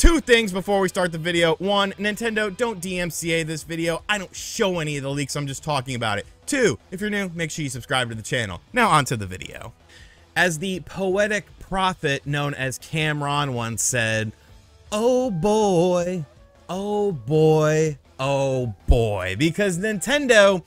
Two things before we start the video. One, Nintendo, don't DMCA this video. I don't show any of the leaks, I'm just talking about it. Two, if you're new, make sure you subscribe to the channel. Now onto the video. As the poetic prophet known as Cameron once said, oh boy, oh boy, oh boy, because Nintendo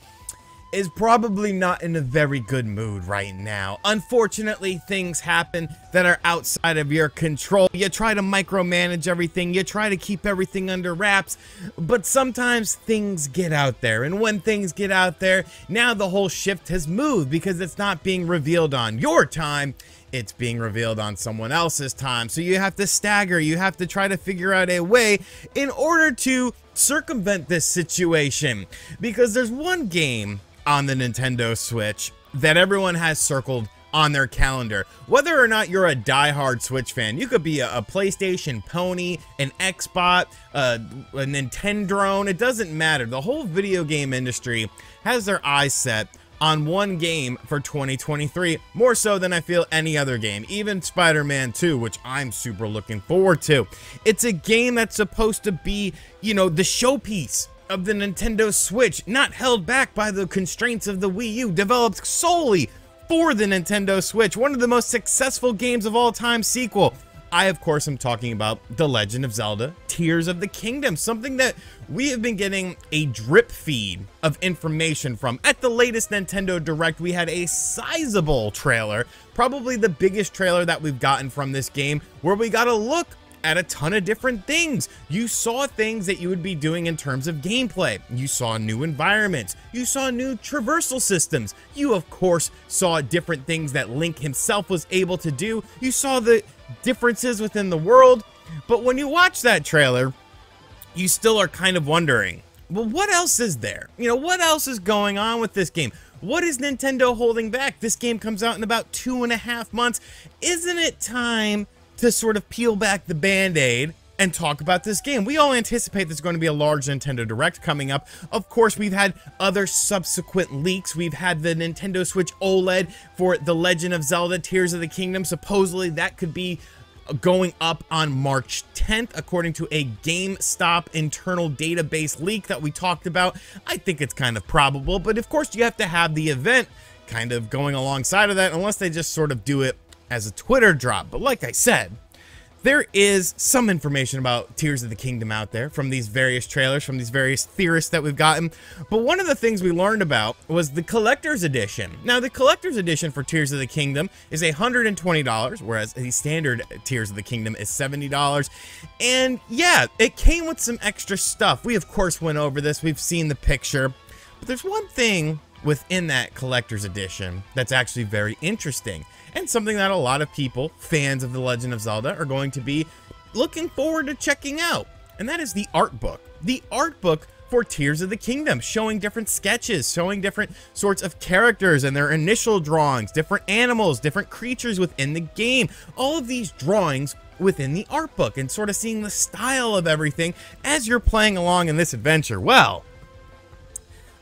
is probably not in a very good mood right now. Unfortunately, things happen that are outside of your control. You try to micromanage everything, you try to keep everything under wraps, but sometimes things get out there, and when things get out there, now the whole shift has moved because it's not being revealed on your time, it's being revealed on someone else's time. So you have to stagger, you have to try to figure out a way in order to circumvent this situation, because there's one game on the Nintendo Switch that everyone has circled on their calendar. Whether or not you're a diehard Switch fan, you could be a PlayStation pony, an Xbot, a Nintendrone, it doesn't matter. The whole video game industry has their eyes set on one game for 2023, more so than I feel any other game, even Spider-Man 2, which I'm super looking forward to. It's a game that's supposed to be, you know, the showpiece of the Nintendo Switch, not held back by the constraints of the Wii U, developed solely for the Nintendo Switch, one of the most successful games of all time sequel. I, of course, am talking about The Legend of Zelda: Tears of the Kingdom, something that we have been getting a drip feed of information from. At the latest Nintendo Direct, we had a sizable trailer, probably the biggest trailer that we've gotten from this game, where we got a look at a ton of different things. You saw things that you would be doing in terms of gameplay. You saw new environments. You saw new traversal systems. You, of course, saw different things that Link himself was able to do. You saw the differences within the world. But when you watch that trailer, you still are kind of wondering, well, what else is there? You know, what else is going on with this game? What is Nintendo holding back? This game comes out in about 2.5 months. Isn't it time to sort of peel back the band-aid and talk about this game? We all anticipate there's going to be a large Nintendo Direct coming up. Of course, we've had other subsequent leaks. We've had the Nintendo Switch OLED for The Legend of Zelda: Tears of the Kingdom. Supposedly, that could be going up on March 10th, according to a GameStop internal database leak that we talked about. I think it's kind of probable, but of course, you have to have the event kind of going alongside of that, unless they just sort of do it as a Twitter drop. But like I said, there is some information about Tears of the Kingdom out there from these various trailers, from these various theorists that we've gotten. But one of the things we learned about was the collector's edition. Now, the collector's edition for Tears of the Kingdom is $120, whereas the standard Tears of the Kingdom is $70. And yeah, it came with some extra stuff. We, of course, went over this. We've seen the picture. But there's one thing within that collector's edition that's actually very interesting, and something that a lot of people, fans of The Legend of Zelda, are going to be looking forward to checking out, and that is the art book. The art book for Tears of the Kingdom, showing different sketches, showing different sorts of characters and their initial drawings, different animals, different creatures within the game, all of these drawings within the art book, and sort of seeing the style of everything as you're playing along in this adventure. Well,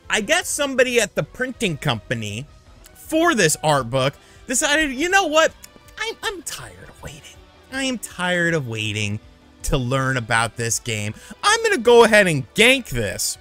I guess somebody at the printing company for this art book decided, you know what, I'm tired of waiting. I am tired of waiting to learn about this game. I'm going to go ahead and gank this,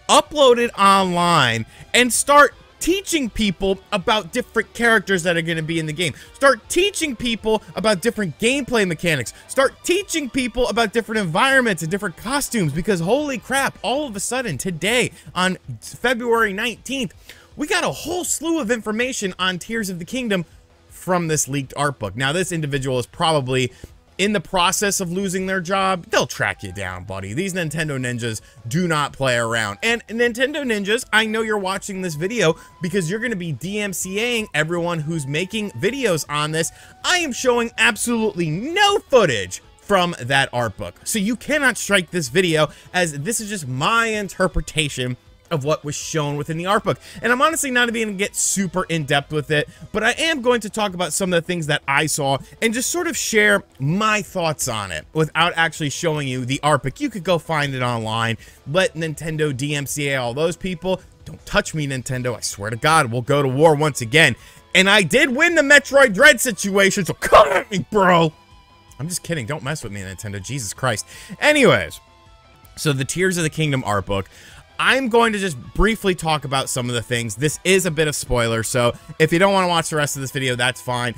upload it online, and start teaching people about different characters that are going to be in the game. Start teaching people about different gameplay mechanics. Start teaching people about different environments and different costumes, because holy crap, all of a sudden today on February 19th, we got a whole slew of information on Tears of the Kingdom from this leaked art book. Now, this individual is probably in the process of losing their job. They'll track you down, buddy. These Nintendo ninjas do not play around. And Nintendo ninjas, I know you're watching this video because you're going to be DMCAing everyone who's making videos on this. I am showing absolutely no footage from that art book, so you cannot strike this video, as this is just my interpretation of what was shown within the art book. And I'm honestly not even going to get super in-depth with it, but I am going to talk about some of the things that I saw and just sort of share my thoughts on it without actually showing you the art book. You could go find it online. Let Nintendo DMCA all those people. Don't touch me, Nintendo. I swear to God, we'll go to war once again. And I did win the Metroid Dread situation, so come at me, bro. I'm just kidding. Don't mess with me, Nintendo. Jesus Christ. Anyways, so the Tears of the Kingdom art book. I'm going to just briefly talk about some of the things. This is a bit of spoiler, so if you don't want to watch the rest of this video, that's fine.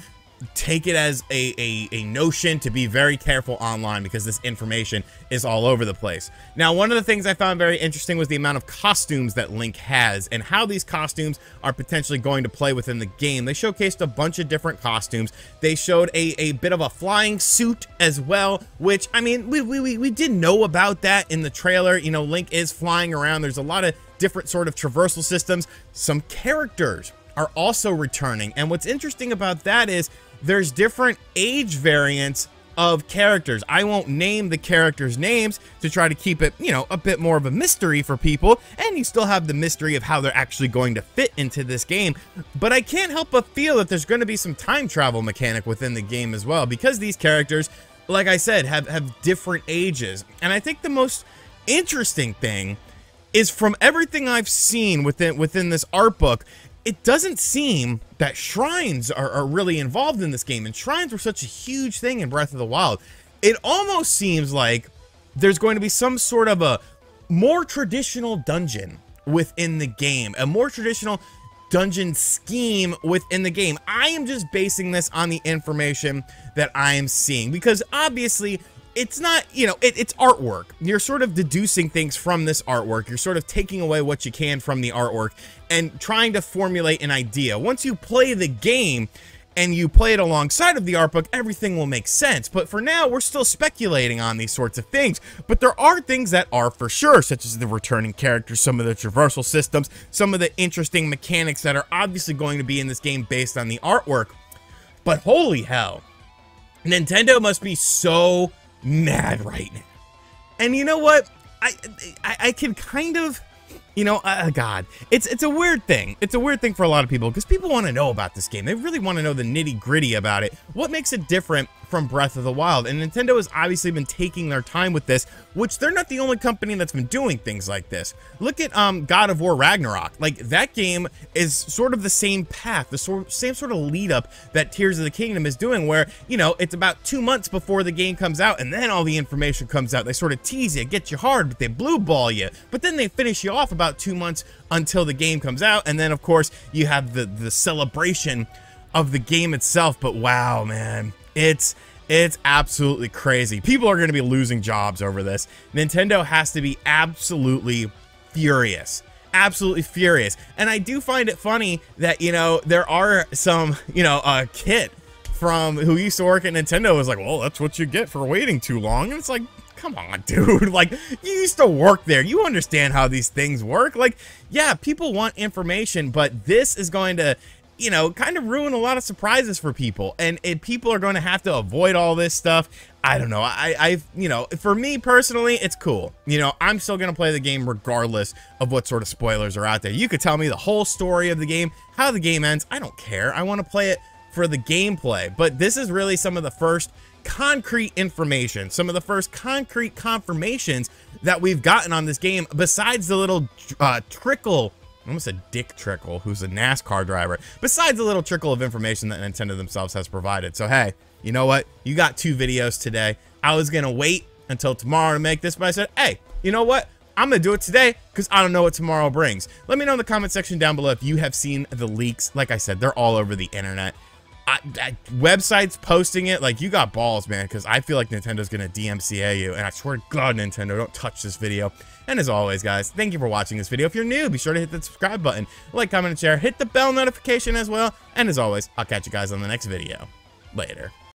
Take it as a notion to be very careful online, because this information is all over the place. Now, one of the things I found very interesting was the amount of costumes that Link has and how these costumes are potentially going to play within the game. They showcased a bunch of different costumes. They showed a bit of a flying suit as well, which, I mean, we did know about that in the trailer. You know, Link is flying around. There's a lot of different sort of traversal systems. Some characters are also returning, and what's interesting about that is there's different age variants of characters. I won't name the characters' names to try to keep it, you know, a bit more of a mystery for people, and you still have the mystery of how they're actually going to fit into this game. But I can't help but feel that there's going to be some time travel mechanic within the game as well, because these characters, like I said, have different ages. And I think the most interesting thing is, from everything I've seen within this art book, it doesn't seem that shrines are really involved in this game, and shrines were such a huge thing in Breath of the Wild. It almost seems like there's going to be some sort of a more traditional dungeon within the game, a more traditional dungeon scheme within the game. I am just basing this on the information that I am seeing, because obviously it's not, you know, it's artwork. You're sort of deducing things from this artwork. You're sort of taking away what you can from the artwork and trying to formulate an idea. Once you play the game and you play it alongside of the art book, everything will make sense. But for now, we're still speculating on these sorts of things. But there are things that are for sure, such as the returning characters, some of the traversal systems, some of the interesting mechanics that are obviously going to be in this game based on the artwork. But holy hell, Nintendo must be so mad right now. And you know what? I can kind of, you know, God, it's a weird thing. It's a weird thing for a lot of people, because people want to know about this game. They really want to know the nitty-gritty about it. What makes it different from Breath of the Wild? And Nintendo has obviously been taking their time with this, which they're not the only company that's been doing things like this. Look at God of War Ragnarok. Like, that game is sort of the same path, the same sort of lead up that Tears of the Kingdom is doing, where, you know, it's about 2 months before the game comes out, and then all the information comes out. They sort of tease you, get you hard, but they blue ball you, but then they finish you off about 2 months until the game comes out. And then, of course, you have the celebration of the game itself. But wow, man, it's absolutely crazy. People are going to be losing jobs over this. Nintendo has to be absolutely furious. Absolutely furious. And I do find it funny that, you know, there are some, you know, Kit from who used to work at Nintendo was like, well, that's what you get for waiting too long. And it's like, come on, dude. Like, you used to work there. You understand how these things work. Like, yeah, people want information, but this is going to, you know, kind of ruin a lot of surprises for people. And people are going to have to avoid all this stuff. I don't know. You know, for me personally, it's cool. You know, I'm still going to play the game regardless of what sort of spoilers are out there. You could tell me the whole story of the game, how the game ends. I don't care. I want to play it for the gameplay. But this is really some of the first concrete information, some of the first concrete confirmations that we've gotten on this game, besides the little trickle, almost a Dick Trickle, who's a NASCAR driver, besides the little trickle of information that Nintendo themselves has provided. So hey, you know what? You got 2 videos today. I was gonna wait until tomorrow to make this, but I said, hey, you know what? I'm gonna do it today, because I don't know what tomorrow brings. Let me know in the comment section down below if you have seen the leaks. Like I said, they're all over the internet. Websites posting it, like, you got balls, man, because I feel like Nintendo's gonna DMCA you, and I swear to God, Nintendo, don't touch this video. And as always, guys, thank you for watching this video. If you're new, be sure to hit the subscribe button, like, comment, and share, hit the bell notification as well, and as always, I'll catch you guys on the next video. Later.